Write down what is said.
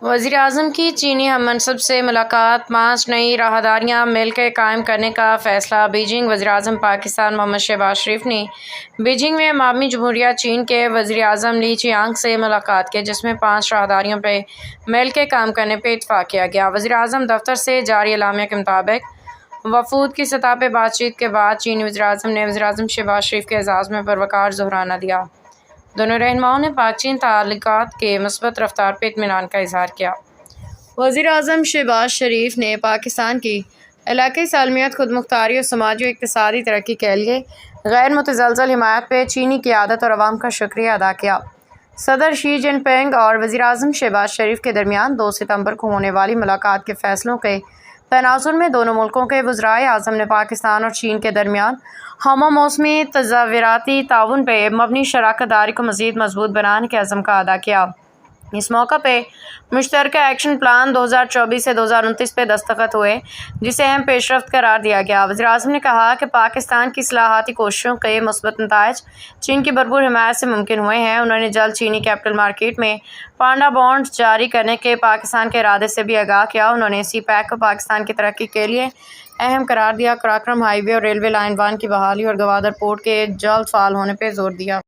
وزیراعظم کی چینی ہم منصب سے ملاقات، 5 نئی راہداریاں مل کے قائم کرنے کا فیصلہ۔ بیجنگ۔ وزیراعظم پاکستان محمد شہباز شریف نے بیجنگ میں عوامی جمہوریہ چین کے وزیراعظم لی چیانگ سے ملاقات کی، جس میں 5 راہداریوں پہ مل کے کام کرنے پہ اتفاق کیا گیا۔ وزیراعظم دفتر سے جاری اعلامیہ کے مطابق وفود کی سطح پہ بات چیت کے بعد چینی وزیراعظم نے وزیراعظم شہباز شریف کے اعزاز میں پروقار ظہرانہ دیا۔ دونوں رہنماؤں نے پاک چین تعلقات کے مثبت رفتار پہ اطمینان کا اظہار کیا۔ وزیراعظم شہباز شریف نے پاکستان کی علاقائی سالمیت، خود مختاری اور سماجی و اقتصادی ترقی کے لیے غیر متزلزل حمایت پہ چینی قیادت اور عوام کا شکریہ ادا کیا۔ صدر شی جن پنگ اور وزیراعظم شہباز شریف کے درمیان 2 ستمبر کو ہونے والی ملاقات کے فیصلوں کے تناظر میں دونوں ملکوں کے وزرائے اعظم نے پاکستان اور چین کے درمیان ہمہ موسمی تصوراتی تعاون پہ مبنی شراکت داری کو مزید مضبوط بنانے کے عزم کا اعادہ کیا۔ اس موقع پہ مشترکہ ایکشن پلان 2024 سے 2029 پہ دستخط ہوئے، جسے اہم پیش رفت قرار دیا گیا۔ وزیراعظم نے کہا کہ پاکستان کی اصلاحاتی کوششوں کے مثبت نتائج چین کی بھرپور حمایت سے ممکن ہوئے ہیں۔ انہوں نے جلد چینی کیپٹل مارکیٹ میں پانڈا بانڈز جاری کرنے کے پاکستان کے ارادے سے بھی آگاہ کیا۔ انہوں نے سی پیک کو پاکستان کی ترقی کے لیے اہم قرار دیا۔ قراقرم ہائی وے اور ریلوے لائن 1 کی بحالی اور گوادر پورٹ کے جلد فعال ہونے پہ زور دیا۔